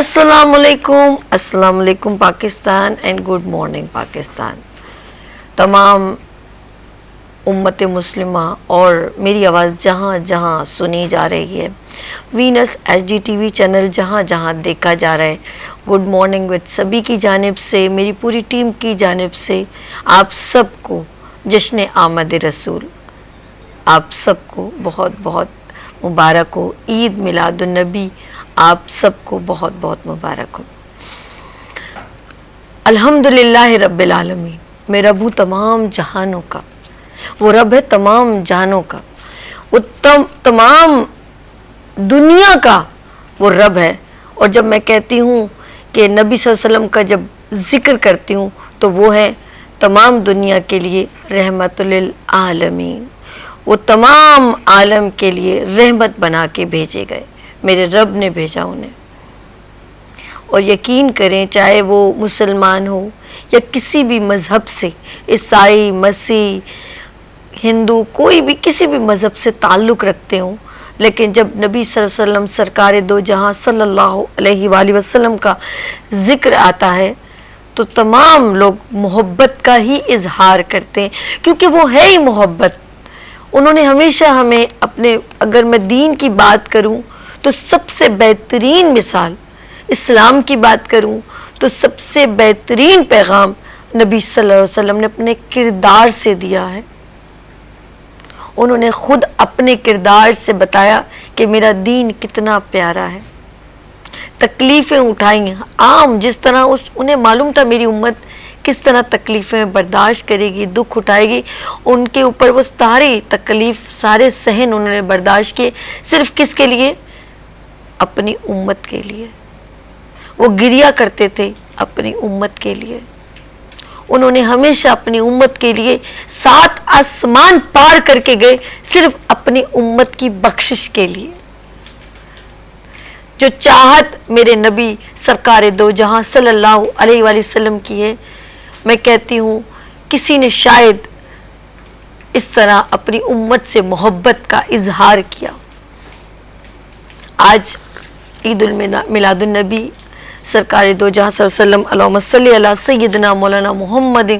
السلام علیکم Pakistan and good morning Pakistan. تمام امت مسلمہ اور میری آواز جہاں جہاں سنی جا رہی ہے, Venus H D T V channel جہاں جہاں دیکھا جا رہا ہے, گڈ مارننگ وتھ سبھی کی جانب سے, میری پوری ٹیم کی جانب سے آپ سب کو جشن آمد رسول, آپ سب کو بہت بہت مبارک ہو. عید میلاد النبی آپ سب کو بہت بہت مبارک ہو. الحمدللہ رب العالمین, میں رب ہوں تمام جہانوں کا, وہ رب ہے تمام جہانوں کا, وہ تمام دنیا کا وہ رب ہے. اور جب میں کہتی ہوں کہ نبی صلی اللہ علیہ وسلم کا جب ذکر کرتی ہوں تو وہ ہے تمام دنیا کے لیے رحمت للعالمین, وہ تمام عالم کے لیے رحمت بنا کے بھیجے گئے, میرے رب نے بھیجا انہیں. اور یقین کریں چاہے وہ مسلمان ہو یا کسی بھی مذہب سے, عیسائی, مسیح, ہندو, کوئی بھی کسی بھی مذہب سے تعلق رکھتے ہوں, لیکن جب نبی صلی اللہ علیہ وسلم سرکار دو جہاں صلی اللہ علیہ وآلہ وسلم کا ذکر آتا ہے تو تمام لوگ محبت کا ہی اظہار کرتے ہیں, کیونکہ وہ ہے ہی محبت. انہوں نے ہمیشہ ہمیں اپنے, اگر میں دین کی بات کروں تو سب سے بہترین مثال, اسلام کی بات کروں تو سب سے بہترین پیغام نبی صلی اللہ علیہ وسلم نے اپنے کردار سے دیا ہے. انہوں نے خود اپنے کردار سے بتایا کہ میرا دین کتنا پیارا ہے. تکلیفیں اٹھائیں عام, جس طرح انہیں معلوم تھا میری امت کس طرح تکلیفیں برداشت کرے گی, دکھ اٹھائے گی, ان کے اوپر وہ ساری تکلیف سارے سہن انہوں نے برداشت کیے. صرف کس کے لیے؟ اپنی امت کے لیے. وہ گریا کرتے تھے اپنی امت کے لیے. انہوں نے ہمیشہ اپنی امت کے لیے 7 آسمان پار کر کے گئے, صرف اپنی امت کی بخشش کے لیے. جو چاہت میرے نبی سرکار دو جہاں صلی اللہ علیہ وآلہ وسلم کی ہے, میں کہتی ہوں کسی نے شاید اس طرح اپنی امت سے محبت کا اظہار کیا. آج عید میلاد النبی سرکار دو جہاں صلی اللہ علیہ وسلم, اللہم صلی علی سیدنا مولانا محمد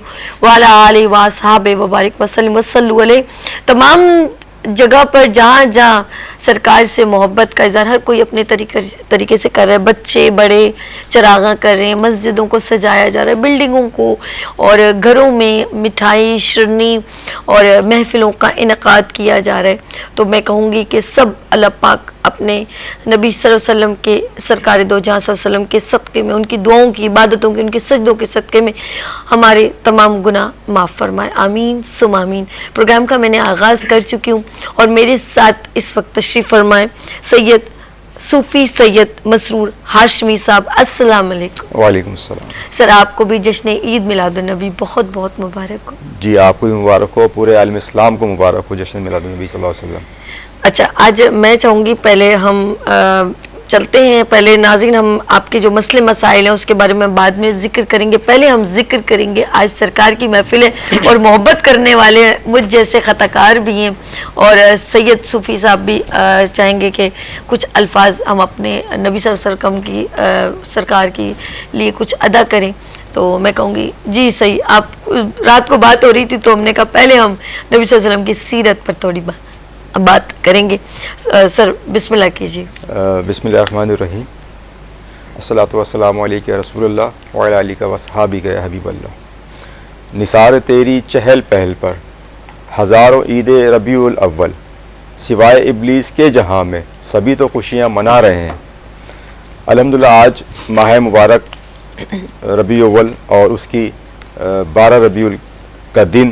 وعلی آلہ واصحابہ وبارک وسلم وصلوا علیہ. تمام جگہ پر جہاں جہاں سرکار سے محبت کا اظہار ہر کوئی اپنے طریقے سے کر رہا ہے. بچے بڑے چراغاں کر رہے ہیں, مسجدوں کو سجایا جا رہا ہے, بلڈنگوں کو, اور گھروں میں مٹھائی شرنی اور محفلوں کا انعقاد کیا جا رہا ہے. تو میں کہوں گی کہ سب اللہ پاک اپنے نبی صلی اللہ علیہ وسلم کے, سرکار دو جہاں صلی اللہ علیہ وسلم کے صدقے میں, ان کی دعاؤں کی, عبادتوں کی, ان کے سجدوں کے صدقے میں ہمارے تمام گناہ معاف فرمائے. آمین ثم آمین. پروگرام کا میں نے آغاز کر چکی ہوں اور میرے ساتھ اس وقت تشریف فرمائے سید صوفی سید مسرور ہاشمی صاحب. السلام علیکم. وعلیکم السلام. سر آپ کو بھی جشن عید میلاد النبی بہت بہت مبارک ہو. جی آپ کو بھی مبارک ہو, پورے عالم اسلام کو مبارک ہو جشن میلاد النبی صلی اللہ علیہ وسلم. اچھا, آج میں چاہوں گی پہلے ہم چلتے ہیں, پہلے ناظرین ہم آپ کے جو مسئلے مسائل ہیں اس کے بارے میں بعد میں ذکر کریں گے. پہلے ہم ذکر کریں گے آج سرکار کی محفل ہے اور محبت کرنے والے مجھ جیسے خطا کار بھی ہیں, اور سید صوفی صاحب بھی چاہیں گے کہ کچھ الفاظ ہم اپنے نبی صلی اللہ علیہ وسلم کی سرکار کی لیے کچھ ادا کریں. تو میں کہوں گی جی صحیح, آپ رات کو بات ہو رہی تھی تو ہم نے کہا پہلے ہم نبی صلی اللہ علیہ وسلم کی سیرت پر تھوڑی بات کریں گے. سر بسم اللہ کیجیے. بسم اللہ الرحمن الرحیم. الصلاۃ والسلام علیک رسول اللہ وعلی آلک وصحابک یا حبیب اللہ. نثار تیری چہل پہل پر ہزاروں عید ربیع الاول, سوائے ابلیس کے جہاں میں سبھی تو خوشیاں منا رہے ہیں. الحمدللہ آج ماہ مبارک ربیع اول اور اس کی 12 ربیع کا دن,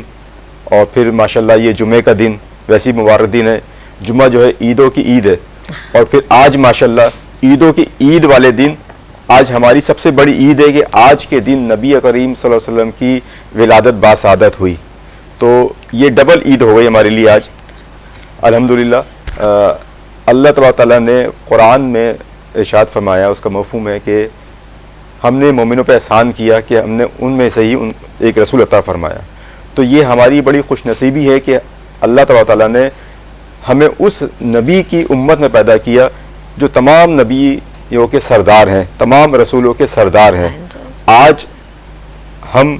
اور پھر ماشاءاللہ یہ جمعے کا دن, ویسی مبارک دن ہے. جمعہ جو ہے عیدوں کی عید ہے, اور پھر آج ماشاءاللہ عیدوں کی عید والے دن آج ہماری سب سے بڑی عید ہے کہ آج کے دن نبی کریم صلی اللہ علیہ وسلم کی ولادت باسعادت ہوئی. تو یہ ڈبل عید ہو گئی ہمارے لیے آج الحمدللہ. اللہ تبارک تعالیٰ نے قرآن میں ارشاد فرمایا, اس کا مفہوم ہے کہ ہم نے مومنوں پہ احسان کیا کہ ہم نے ان میں سے ہی ایک رسول عطا فرمایا. تو یہ ہماری بڑی خوش نصیبی ہے کہ اللہ تبارک تعالیٰ نے ہمیں اس نبی کی امت میں پیدا کیا جو تمام نبی نبیوں کے سردار ہیں, تمام رسولوں کے سردار ہیں. آج ہم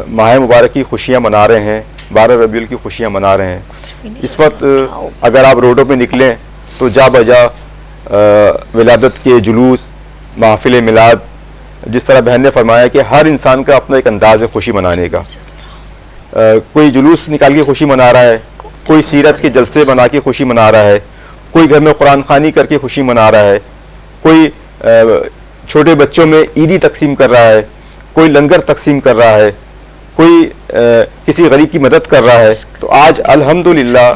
ماہ مبارک کی خوشیاں منا رہے ہیں, 12 ربیع الاول کی خوشیاں منا رہے ہیں. اس وقت اگر آپ روڈوں پہ نکلیں تو جا بجا ولادت کے جلوس, محفل میلاد, جس طرح بہن نے فرمایا کہ ہر انسان کا اپنا ایک انداز ہے خوشی منانے کا. کوئی جلوس نکال کے خوشی منا رہا ہے, کوئی سیرت کے جلسے بنا کے خوشی منا رہا ہے, کوئی گھر میں قرآن خوانی کر کے خوشی منا رہا ہے, کوئی چھوٹے بچوں میں عیدی تقسیم کر رہا ہے, کوئی لنگر تقسیم کر رہا ہے, کوئی کسی غریب کی مدد کر رہا ہے. تو آج الحمدللہ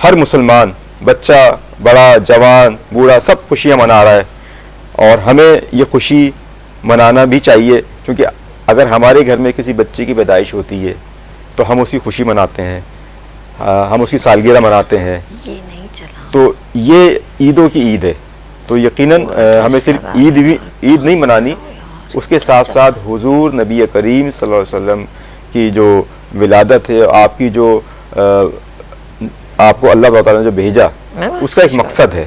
ہر مسلمان, بچہ بڑا جوان بوڑھا, سب خوشیاں منا رہا ہے. اور ہمیں یہ خوشی منانا بھی چاہیے, کیونکہ اگر ہمارے گھر میں کسی بچے کی پیدائش ہوتی ہے تو ہم اس کی خوشی مناتے ہیں, ہم اس کی سالگرہ مناتے ہیں. تو یہ عیدوں کی عید ہے. تو یقیناً ہمیں صرف عید نہیں منانی, اس کے ساتھ ساتھ حضور نبی کریم صلی اللہ علیہ وسلم کی جو ولادت ہے, آپ کی جو آپ کو اللہ تعالیٰ نے جو بھیجا, اس کا ایک مقصد ہے.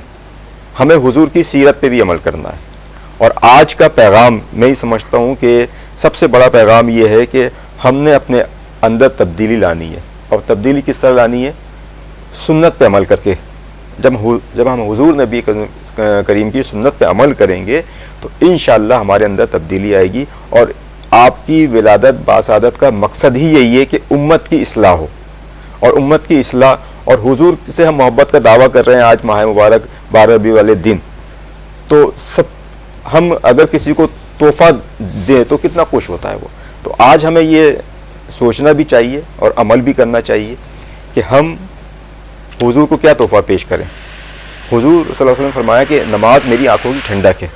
ہمیں حضور کی سیرت پہ بھی عمل کرنا ہے. اور آج کا پیغام میں ہی سمجھتا ہوں کہ سب سے بڑا پیغام یہ ہے کہ ہم نے اپنے اندر تبدیلی لانی ہے. اور تبدیلی کس طرح لانی ہے؟ سنت پہ عمل کر کے. جب ہم حضور نبی کریم کی سنت پہ عمل کریں گے تو انشاءاللہ ہمارے اندر تبدیلی آئے گی. اور آپ کی ولادت باسعادت کا مقصد ہی یہی ہے کہ امت کی اصلاح ہو, اور امت کی اصلاح, اور حضور سے ہم محبت کا دعویٰ کر رہے ہیں آج ماہ مبارک 12 ربیع والے دن. تو ہم اگر کسی کو تحفہ دیں تو کتنا خوش ہوتا ہے وہ. تو آج ہمیں یہ سوچنا بھی چاہیے اور عمل بھی کرنا چاہیے کہ ہم حضور کو کیا تحفہ پیش کریں. حضور صلی اللہ علیہ وسلم نے فرمایا کہ نماز میری آنکھوں کی ٹھنڈک ہے.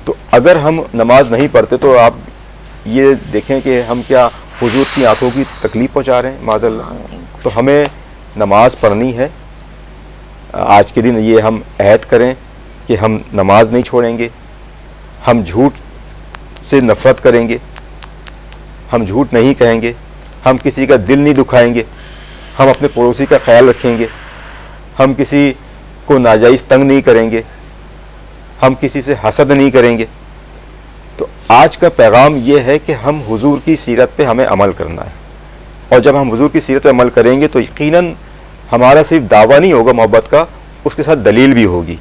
تو اگر ہم نماز نہیں پڑھتے تو آپ یہ دیکھیں کہ ہم کیا حضور کی آنکھوں کی تکلیف پہنچا رہے ہیں معاذ اللہ. تو ہمیں نماز پڑھنی ہے. آج کے دن یہ ہم عہد کریں کہ ہم نماز نہیں چھوڑیں گے, ہم جھوٹ سے نفرت کریں گے, ہم جھوٹ نہیں کہیں گے, ہم کسی کا دل نہیں دکھائیں گے, ہم اپنے پڑوسی کا خیال رکھیں گے, ہم کسی کو ناجائز تنگ نہیں کریں گے, ہم کسی سے حسد نہیں کریں گے. تو آج کا پیغام یہ ہے کہ ہم حضور کی سیرت پہ ہمیں عمل کرنا ہے. اور جب ہم حضور کی سیرت پہ عمل کریں گے تو یقیناً ہمارا صرف دعویٰ نہیں ہوگا محبت کا, اس کے ساتھ دلیل بھی ہوگی,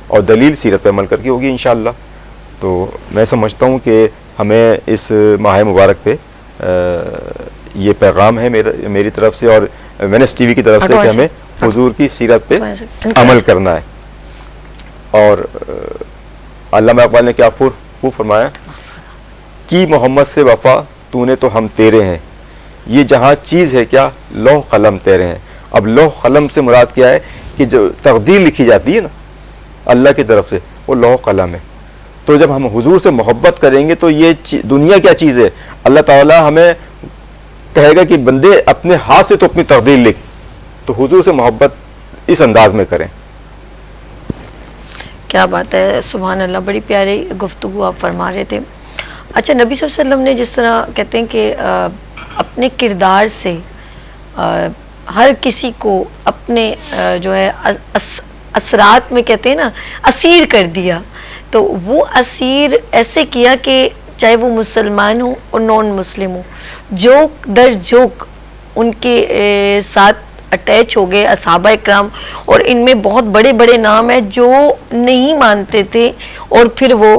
اور دلیل سیرت پہ عمل کر کے ہوگی انشاءاللہ. تو میں سمجھتا ہوں کہ ہمیں اس ماہ مبارک پہ یہ پیغام ہے میری طرف سے اور وینس ٹی وی کی طرف سے کہ ہمیں حضور کی سیرت پہ عمل کرنا ہے. اور علامہ اقبال نے کیا خوب فرمایا کہ محمد سے وفا تو نے تو ہم تیرے ہیں, یہ جہاں چیز ہے کیا لوح قلم تیرے ہیں. اب لوح قلم سے مراد کیا ہے کہ جو تقدیر لکھی جاتی ہے نا اللہ کی طرف سے, وہ لوح قلم ہے. تو جب ہم حضور سے محبت کریں گے تو یہ دنیا کیا چیز ہے, اللہ تعالیٰ ہمیں کہے گا کہ بندے اپنے ہاتھ سے تو اپنی تقدیر لکھ. تو حضور سے محبت اس انداز میں کریں. کیا بات ہے, سبحان اللہ, بڑی پیاری گفتگو آپ فرما رہے تھے. اچھا, نبی صلی اللہ علیہ وسلم نے جس طرح کہتے ہیں کہ اپنے کردار سے ہر کسی کو اپنے جو ہے اثرات میں کہتے ہیں نا اسیر کر دیا, تو وہ اسیر ایسے کیا کہ چاہے وہ مسلمان ہو اور نان مسلم ہو, جوک در جوک ان کے ساتھ اٹیچ ہو گئے اصحابہ اکرام. اور ان میں بہت بڑے بڑے نام ہیں جو نہیں مانتے تھے, اور پھر وہ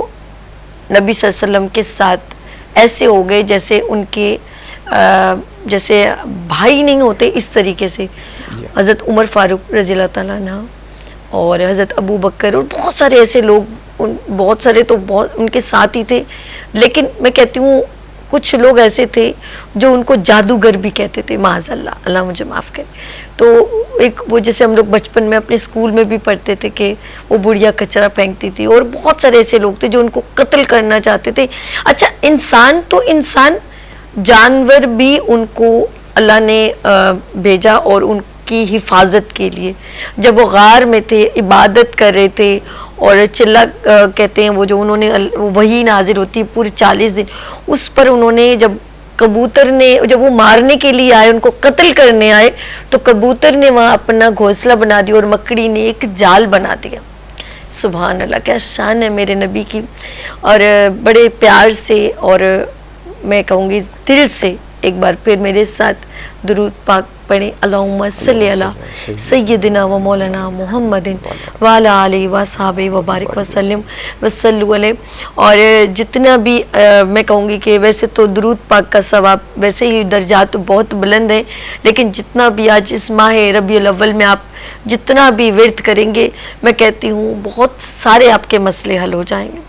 نبی صلی اللہ علیہ وسلم کے ساتھ ایسے ہو گئے جیسے ان کے جیسے بھائی نہیں ہوتے اس طریقے سے. حضرت عمر فاروق رضی اللہ تعالیٰ عنہ اور حضرت ابو بکر اور بہت سارے ایسے لوگ, بہت سارے تو بہت ان کے ساتھ ہی تھے. لیکن میں کہتی ہوں کچھ لوگ ایسے تھے جو ان کو جادوگر بھی کہتے تھے, معاذ اللہ, اللہ مجھے معاف کرے. تو ایک وہ جیسے ہم لوگ بچپن میں اپنے اسکول میں بھی پڑھتے تھے کہ وہ بڑھیا کچرا پھینکتی تھی, اور بہت سارے ایسے لوگ تھے جو ان کو قتل کرنا چاہتے تھے. اچھا, انسان تو انسان, جانور بھی ان کو اللہ نے بھیجا اور ان کی حفاظت کے لیے. جب وہ غار میں تھے, عبادت کر رہے تھے, اور چلا کہتے ہیں وہ جو انہوں نے وحی نازل ہوتی پورے 40 دن, اس پر انہوں نے جب کبوتر نے جب وہ مارنے کے لیے آئے, ان کو قتل کرنے آئے, تو کبوتر نے وہاں اپنا گھونسلہ بنا دیا اور مکڑی نے ایک جال بنا دیا. سبحان اللہ، کیا شان ہے میرے نبی کی. اور بڑے پیار سے اور میں کہوں گی دل سے ایک بار پھر میرے ساتھ درود پاک پڑھیں. اللہم صلی علی سیدنا و مولانا محمد وعلی آلہ وصحبہ وبارک وسلم وصلوا علیہ. اور جتنا بھی میں کہوں گی کہ ویسے تو درود پاک کا ثواب ویسے ہی درجات بہت بلند ہیں، لیکن جتنا بھی آج اس ماہ ربیع الاول میں آپ جتنا بھی ورد کریں گے، میں کہتی ہوں بہت سارے آپ کے مسئلے حل ہو جائیں گے.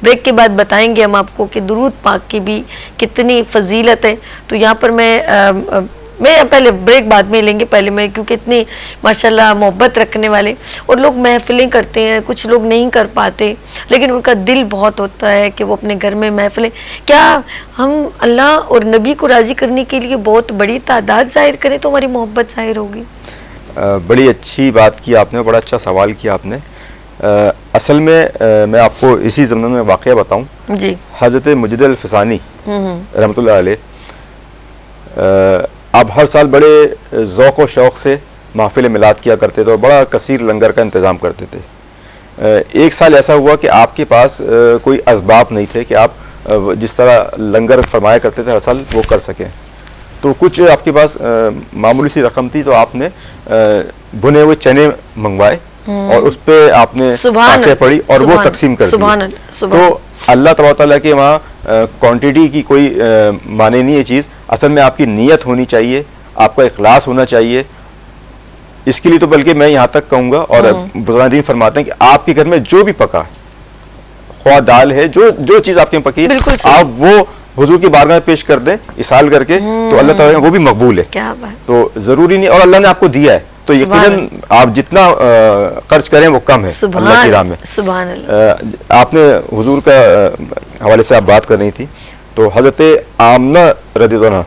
بریک کے بعد بتائیں گے ہم آپ کو کہ درود پاک کی بھی کتنی فضیلت ہے. تو یہاں پر میں پہلے بریک بعد میں لیں گے، پہلے میں کیونکہ اتنی ماشاءاللہ محبت رکھنے والے اور لوگ محفلیں کرتے ہیں، کچھ لوگ نہیں کر پاتے لیکن ان کا دل بہت ہوتا ہے کہ وہ اپنے گھر میں محفلیں. کیا ہم اللہ اور نبی کو راضی کرنے کے لیے بہت بڑی تعداد ظاہر کریں تو ہماری محبت ظاہر ہوگی؟ بڑی اچھی بات کی آپ نے، بڑا اچھا سوال کیا آپ نے. اصل میں آپ کو اسی ضمن میں واقعہ بتاؤں. جی. حضرت مجد الفسانی رحمۃ اللہ علیہ اب ہر سال بڑے ذوق و شوق سے محفل میلاد کیا کرتے تھے اور بڑا کثیر لنگر کا انتظام کرتے تھے. ایک سال ایسا ہوا کہ آپ کے پاس کوئی اسباب نہیں تھے کہ آپ جس طرح لنگر فرمایا کرتے تھے ہر سال وہ کر سکیں. تو کچھ آپ کے پاس معمولی سی رقم تھی تو آپ نے بھنے ہوئے چنے منگوائے اور اس پہ آپ نے آیتیں پڑھی اور وہ تقسیم کر دی. تو اللہ تبارک تعالیٰ کے وہاں کوانٹٹی کی کوئی معنی نہیں ہے چیز، اصل میں آپ کی نیت ہونی چاہیے، آپ کا اخلاص ہونا چاہیے. اس کے لیے تو بلکہ میں یہاں تک کہوں گا اور بزرگان دین فرماتے ہیں کہ آپ کے گھر میں جو بھی پکا خواہ دال ہے، جو چیز آپ کے میں پکی ہے، آپ وہ حضور کی بارگاہ میں پیش کر دیں اصال کر کے، تو اللہ تعالیٰ وہ بھی مقبول ہے. تو ضروری نہیں، اور اللہ نے آپ کو دیا ہے تو یقیناً آپ جتنا خرچ کریں وہ کم ہے اللہ کی راہ میں. سبحان اللہ. آپ نے حضور کا حوالے سے آپ بات کر رہی تھی، تو حضرت آمنہ رضی اللہ عنہ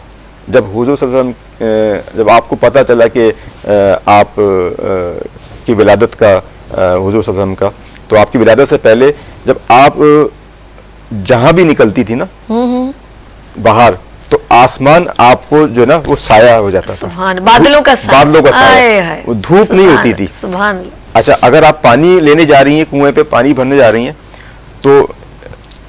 جب حضور صلی اللہ علیہ وسلم جب آپ کو پتہ چلا کہ آپ کی ولادت کا حضور صلی اللہ علیہ وسلم کا، تو آپ کی ولادت سے پہلے جب آپ جہاں بھی نکلتی تھی نا باہر، تو آسمان آپ کو جو نا وہ سایہ ہو جاتا تھا، بادلوں کا سایہ، وہ دھوپ نہیں ہوتی تھی. سبحان اللہ. اچھا، اگر آپ پانی لینے جا رہی ہیں، کنویں پہ پانی بھرنے جا رہی ہیں، تو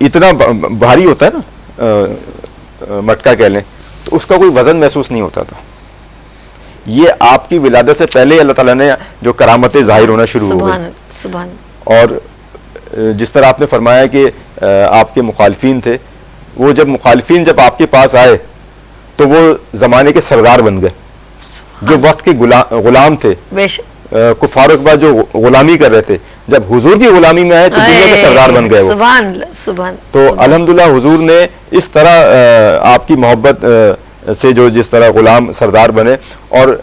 اتنا بھاری ہوتا ہے نا مٹکا کہہ لیں، تو اس کا کوئی وزن محسوس نہیں ہوتا تھا. یہ آپ کی ولادت سے پہلے اللہ تعالیٰ نے جو کرامتیں ظاہر ہونا شروع ہو گئی. سبحان. اور جس طرح آپ نے فرمایا کہ آپ کے مخالفین تھے، وہ مخالفین جب آپ کے پاس آئے تو وہ زمانے کے سردار بن گئے، جو وقت کے غلام تھے. کفاروں کے بعد جو غلامی کر رہے تھے، جب حضور کی غلامی میں آئے تو دنیا کے سردار بن گئے وہ. سبحان. تو الحمدللہ حضور نے اس طرح آپ کی محبت سے جو جس طرح غلام سردار بنے، اور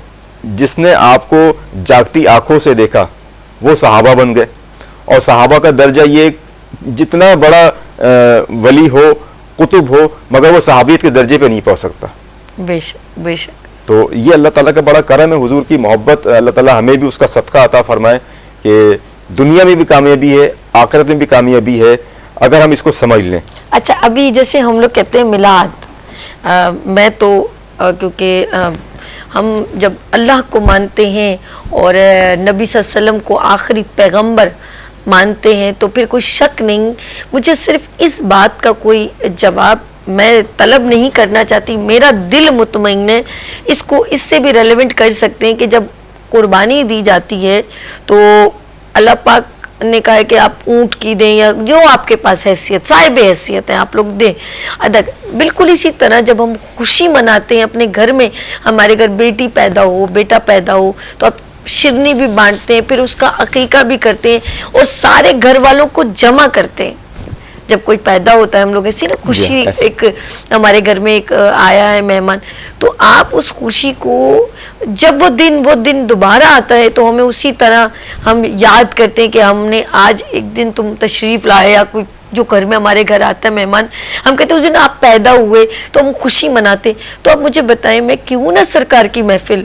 جس نے آپ کو جاگتی آنکھوں سے دیکھا وہ صحابہ بن گئے. اور صحابہ کا درجہ یہ جتنا بڑا ولی ہو، قطب ہو، مگر وہ صحابیت کے درجے پہ نہیں پہنچ سکتا. بے شک بے شک. تو یہ اللہ تعالیٰ کا بڑا کرم ہے، حضور کی محبت. اللہ تعالیٰ ہمیں بھی اس کا صدقہ عطا فرمائے کہ دنیا میں بھی کامیابی ہے، آخرت میں بھی کامیابی ہے، اگر ہم اس کو سمجھ لیں. اچھا، ابھی جیسے ہم لوگ کہتے ہیں میلاد، میں تو کیونکہ ہم جب اللہ کو مانتے ہیں اور نبی صلی اللہ علیہ وسلم کو آخری پیغمبر مانتے ہیں تو پھر کوئی شک نہیں. مجھے صرف اس بات کا کوئی جواب میں طلب نہیں کرنا چاہتی، میرا دل مطمئن ہے. اس کو اس سے بھی ریلیونٹ کر سکتے ہیں کہ جب قربانی دی جاتی ہے تو اللہ پاک نے کہا ہے کہ آپ اونٹ کی دیں یا جو آپ کے پاس حیثیت، صاحب حیثیت ہے، آپ لوگ دیں ادا. بالکل اسی طرح جب ہم خوشی مناتے ہیں اپنے گھر میں، ہمارے گھر بیٹی پیدا ہو، بیٹا پیدا ہو، تو آپ شرنی بھی بانٹتے ہیں، پھر اس کا عقیقہ بھی کرتے ہیں اور سارے گھر والوں کو جمع کرتے ہیں. جب کوئی پیدا ہوتا ہے ہم لوگ ایسی نا خوشی، ایک ہمارے گھر میں ایک آیا ہے مہمان، تو آپ اس خوشی کو جب وہ دن دوبارہ آتا ہے تو ہمیں اسی طرح ہم یاد کرتے ہیں کہ ہم نے آج ایک دن تم تشریف لائے، یا کوئی جو گھر میں ہمارے گھر آتا ہے مہمان، ہم کہتے ہیں اس دن آپ پیدا ہوئے تو ہم خوشی مناتے. تو اب مجھے بتائیں میں کیوں نہ سرکار کی محفل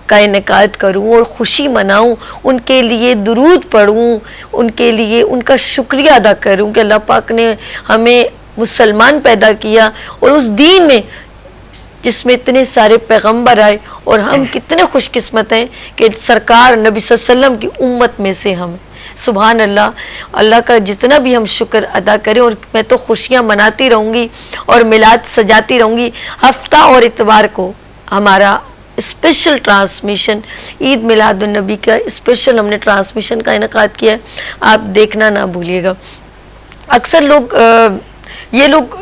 کا انعقاد کروں اور خوشی مناؤں، ان کے لیے درود پڑھوں، ان کے لیے ان کا شکریہ ادا کروں کہ اللہ پاک نے ہمیں مسلمان پیدا کیا اور اس دین میں جس میں اتنے سارے پیغمبر آئے، اور ہم کتنے خوش قسمت ہیں کہ سرکار نبی صلی اللہ علیہ وسلم کی امت میں سے ہم. سبحان اللہ. اللہ کا جتنا بھی ہم شکر ادا کریں, اور میں تو خوشیاں مناتی رہوں گی اور میلاد سجاتی رہوں گی. ہفتہ اور اتوار کو ہمارا اسپیشل ٹرانسمیشن عید میلاد النبی کا اسپیشل ہم نے ٹرانسمیشن کا انعقاد کیا ہے, آپ دیکھنا نہ بھولیے گا. اکثر لوگ یہ لوگ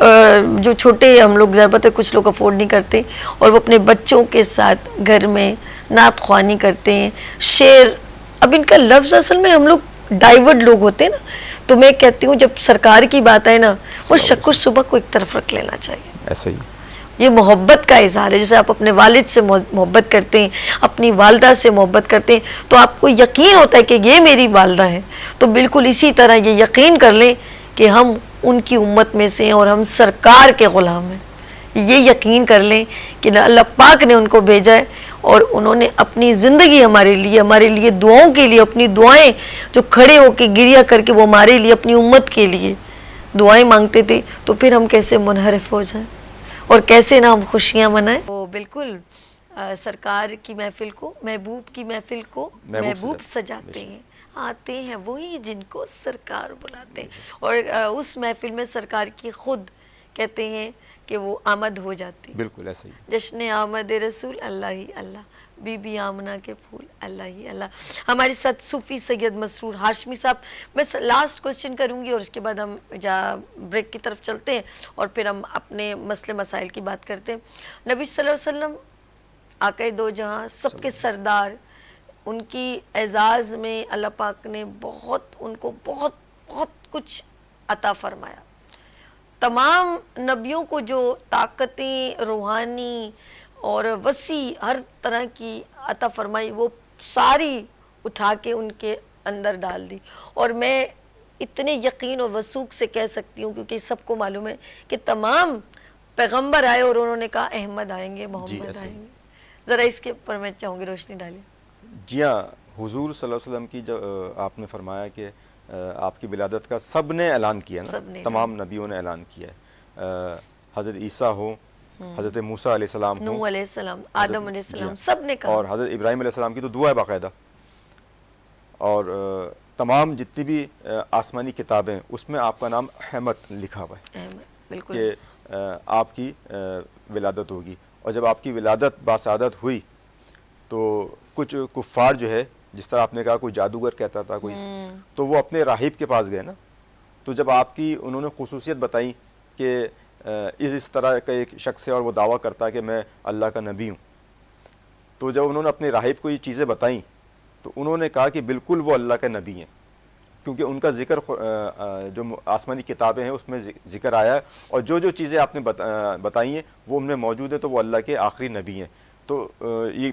جو چھوٹے ہم لوگ ذرا پتہ کچھ لوگ افورڈ نہیں کرتے, اور وہ اپنے بچوں کے ساتھ گھر میں نعت خوانی کرتے ہیں, شعر. اب ان کا لفظ اصل میں ہم لوگ ڈائیورٹ لوگ ہوتے ہیں نا, تو میں کہتی ہوں جب سرکار کی بات آئے نا, وہ شکر صبح کو ایک طرف رکھ لینا چاہیے. ایسا ہی یہ محبت کا اظہار ہے. جیسے آپ اپنے والد سے محبت کرتے ہیں, اپنی والدہ سے محبت کرتے ہیں, تو آپ کو یقین ہوتا ہے کہ یہ میری والدہ ہے, تو بالکل اسی طرح یہ یقین کر لیں کہ ہم ان کی امت میں سے ہیں اور ہم سرکار کے غلام ہیں. یہ یقین کر لیں کہ اللہ پاک نے ان کو بھیجا ہے, اور انہوں نے اپنی زندگی ہمارے لیے دعاؤں کے لیے, اپنی دعائیں جو کھڑے ہو کے گریہ کر کے وہ ہمارے لیے اپنی امت کے لیے دعائیں مانگتے تھے, تو پھر ہم کیسے منحرف ہو جائیں اور کیسے نہ ہم خوشیاں منائیں. تو بالکل سرکار کی محفل کو, محبوب کی محفل کو محبوب سجاتے ہیں, آتے ہیں وہی جن کو سرکار بلاتے ہیں. اور اس محفل میں سرکار کی خود کہتے ہیں کہ وہ آمد ہو جاتی. بالکل ایسا ہی. جشن آمد رسول اللہ ہی اللہ, بی بی آمنہ کے پھول اللہ ہی اللہ. ہمارے ساتھ صوفی سید مسرور ہاشمی صاحب. میں لاسٹ کوشچن کروں گی اور اس کے بعد ہم بریک کی طرف چلتے ہیں اور پھر ہم اپنے مسئلے مسائل کی بات کرتے ہیں. نبی صلی اللہ علیہ وسلم آقا دو جہاں, سب کے سردار, ان کی اعزاز میں اللہ پاک نے ان کو بہت بہت کچھ عطا فرمایا. تمام نبیوں کو جو طاقتیں روحانی اور وسیع ہر طرح کی عطا فرمائی, وہ ساری اٹھا کے ان کے اندر ڈال دی. اور میں اتنے یقین اور وثوق سے کہہ سکتی ہوں, کیونکہ سب کو معلوم ہے کہ تمام پیغمبر آئے اور انہوں نے کہا احمد آئیں گے, محمد آئیں گے. ذرا اس کے اوپر میں چاہوں گی روشنی ڈالیں. جی ہاں, حضور صلی اللہ علیہ وسلم کی جو آپ نے فرمایا کہ آپ کی ولادت کا سب نے اعلان کیا نا, تمام نبیوں نے اعلان کیا ہے. حضرت عیسیٰ ہو, حضرت موسیٰ علیہ السلام ہو, نوح علیہ السلام, آدم علیہ السلام, سب نے کہا. اور حضرت ابراہیم علیہ السلام کی تو دعا ہے باقاعدہ. اور تمام جتنی بھی آسمانی کتابیں اس میں آپ کا نام احمد لکھا ہوا ہے, بالکل, کہ آپ کی ولادت ہوگی. اور جب آپ کی ولادت باسعادت ہوئی تو کچھ کفار جو ہے, جس طرح آپ نے کہا کوئی جادوگر کہتا تھا کوئی, تو وہ اپنے راہب کے پاس گئے نا. تو جب آپ کی انہوں نے خصوصیت بتائی کہ اس طرح کا ایک شخص ہے اور وہ دعویٰ کرتا ہے کہ میں اللہ کا نبی ہوں, تو جب انہوں نے اپنے راہب کو یہ چیزیں بتائیں تو انہوں نے کہا کہ بالکل وہ اللہ کے نبی ہیں, کیونکہ ان کا ذکر جو آسمانی کتابیں ہیں اس میں ذکر آیا ہے, اور جو چیزیں آپ نے بتائی ہیں وہ ان میں موجود ہے, تو وہ اللہ کے آخری نبی ہیں. تو یہ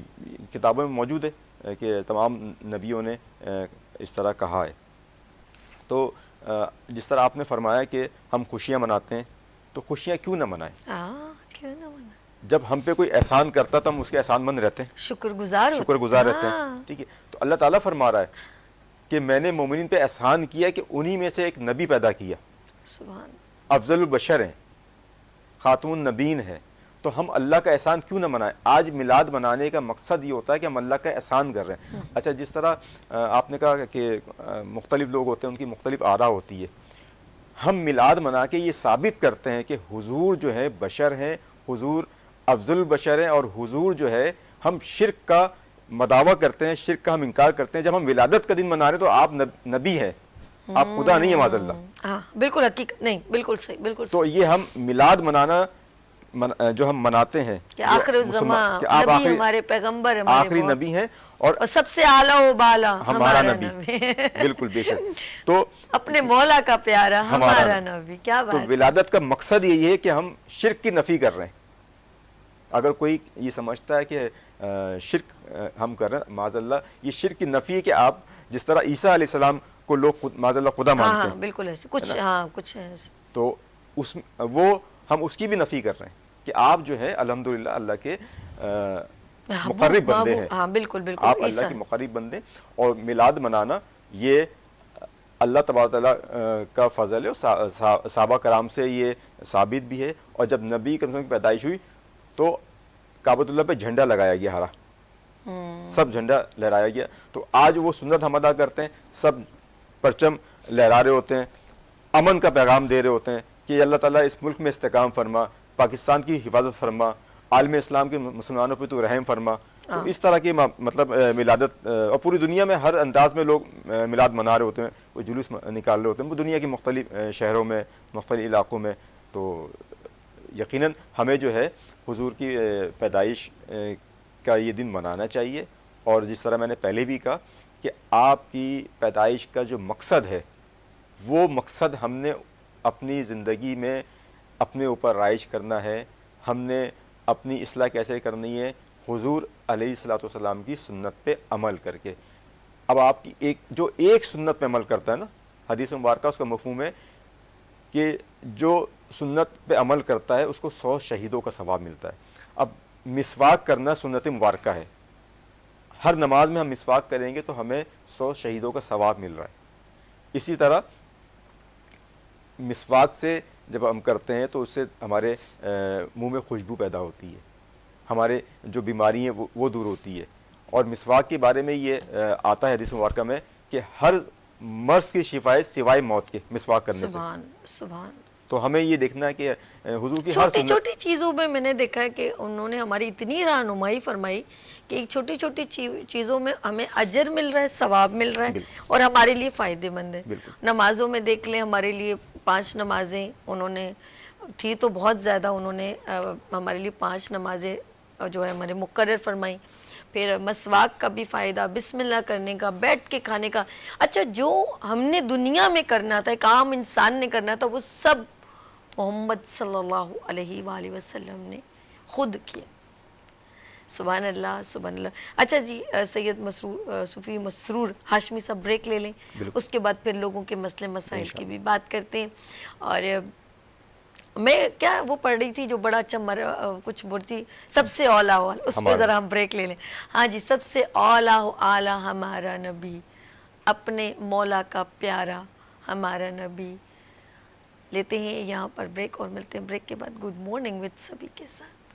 کتابوں میں موجود ہے کہ تمام نبیوں نے اس طرح کہا ہے. تو جس طرح آپ نے فرمایا کہ ہم خوشیاں مناتے ہیں, تو خوشیاں کیوں نہ منائیں؟ کیوں نہ منائیں؟ جب ہم پہ کوئی احسان کرتا تو ہم اس کے احسان مند رہتے ہیں, شکر گزار رہتے ہیں. ٹھیک ہے, تو اللہ تعالیٰ فرما رہا ہے کہ میں نے مومنین پہ احسان کیا کہ انہی میں سے ایک نبی پیدا کیا, سبحان, افضل البشر ہیں, خاتون نبین ہے. تو ہم اللہ کا احسان کیوں نہ منائیں؟ آج میلاد منانے کا مقصد یہ ہوتا ہے کہ ہم اللہ کا احسان کر رہے ہیں. اچھا, جس طرح آپ نے کہا کہ مختلف لوگ ہوتے ہیں, ان کی مختلف آرا ہوتی ہے. ہم میلاد منا کے یہ ثابت کرتے ہیں کہ حضور جو ہے بشر ہیں, حضور افضل البشر ہیں, اور حضور جو ہے, ہم شرک کا مداوع کرتے ہیں, شرک کا ہم انکار کرتے ہیں. جب ہم ولادت کا دن منا رہے ہیں تو آپ نبی ہیں, آپ خدا نہیں ہیں معاذ اللہ. ہاں بالکل حقیقت نہیں, بالکل صحیح, بالکل صحیح. تو یہ ہم میلاد منانا جو ہم مناتے ہیں کہ آخر الزمان نبی ہمارے پیغمبر آخری نبی ہیں, اور سب سے اعلیٰ و بالا ہمارا نبی. بالکل بے شک. تو اپنے مولا کا پیارا ہمارا نبی. کیا بات. تو ولادت کا مقصد یہی ہے کہ ہم شرک کی نفی کر رہے ہیں. اگر کوئی یہ سمجھتا ہے کہ شرک ہم کر رہے ہیں, معاذ اللہ یہ شرک کی نفی ہے کہ آپ جس طرح عیسیٰ علیہ السلام کو لوگ معاذ اللہ خدا مانتے ہیں, بالکل ایسے کچھ ہے, تو وہ ہم اس کی بھی نفی کر رہے ہیں کہ آپ جو ہے الحمدللہ اللہ کے مقرب بندے ہیں. ہاں بالکل بالکل, آپ اللہ کے مقرب بندے. اور میلاد منانا یہ اللہ تبارک تعالیٰ کا فضل ہے, اور صحابہ کرام سے یہ ثابت بھی ہے. اور جب نبی کریم کی پیدائش ہوئی تو کعبۃ اللہ پہ جھنڈا لگایا گیا ہرا, سب جھنڈا لہرایا گیا. تو آج وہ سنت ہم ادا کرتے ہیں, سب پرچم لہرا رہے ہوتے ہیں، امن کا پیغام دے رہے ہوتے ہیں کہ اللہ تعالیٰ اس ملک میں استحکام فرما، پاکستان کی حفاظت فرما، عالم اسلام کے مسلمانوں پہ تو رحم فرما. تو اس طرح کی مطلب میلادت، اور پوری دنیا میں ہر انداز میں لوگ میلاد منا رہے ہوتے ہیں، وہ جلوس نکال رہے ہوتے ہیں، وہ دنیا کی مختلف شہروں میں، مختلف علاقوں میں. تو یقیناً ہمیں جو ہے حضور کی پیدائش کا یہ دن منانا چاہیے. اور جس طرح میں نے پہلے بھی کہا کہ آپ کی پیدائش کا جو مقصد ہے وہ مقصد ہم نے اپنی زندگی میں اپنے اوپر رائج کرنا ہے. ہم نے اپنی اصلاح کیسے کرنی ہے؟ حضور علیہ الصلوۃ والسلام کی سنت پہ عمل کر کے. اب آپ کی ایک سنت پہ عمل کرتا ہے نا، حدیث مبارکہ اس کا مفہوم ہے کہ جو سنت پہ عمل کرتا ہے اس کو 100 شہیدوں کا ثواب ملتا ہے. اب مسواک کرنا سنت مبارکہ ہے، ہر نماز میں ہم مسواک کریں گے تو ہمیں 100 شہیدوں کا ثواب مل رہا ہے. اسی طرح مسواک سے جب ہم کرتے ہیں تو اس سے ہمارے منہ میں خوشبو پیدا ہوتی ہے، ہمارے جو بیماری ہیں وہ دور ہوتی ہے. اور مسواک کے بارے میں یہ آتا ہے حدیث مبارکہ میں کہ ہر مرض کی شفا ہے سوائے موت کے مسواک کرنے سے. سبحان. تو ہمیں یہ دیکھنا ہے کہ حضور کی ہر چھوٹی سنت، چھوٹی چیزوں میں نے دیکھا ہے کہ انہوں نے ہماری اتنی رہنمائی فرمائی کہ ایک چھوٹی چھوٹی چیزوں میں ہمیں اجر مل رہا ہے، ثواب مل رہا ہے، اور ہمارے لیے فائدے مند ہے. نمازوں میں دیکھ لیں، ہمارے لیے 5 نمازیں انہوں نے تھی تو بہت زیادہ، انہوں نے ہمارے لیے 5 نمازیں جو ہے ہمارے مقرر فرمائی. پھر مسواک کا بھی فائدہ، بسم اللہ کرنے کا، بیٹھ کے کھانے کا. اچھا، جو ہم نے دنیا میں کرنا تھا، ایک عام انسان نے کرنا تھا، وہ سب محمد صلی اللہ علیہ وآلہ وسلم نے خود کیا. سبحان اللہ، سبحان اللہ. اچھا جی، سید صوفی مسرور ہاشمی صاحب بریک لے لیں، اس کے بعد پھر لوگوں کے مسئلے مسائل کی بھی بات کرتے ہیں. اور میں کیا وہ پڑھ رہی تھی جو بڑا اچھا کچھ بولتی، سب سے اولا، اس پہ ذرا ہم بریک لے لیں. ہاں جی، سب سے اولا اعلیٰ ہمارا نبی، اپنے مولا کا پیارا ہمارا نبی. لیتے ہیں یہاں پر بریک اور ملتے ہیں بریک کے بعد گڈ مارننگ وتھ سبھی کے ساتھ.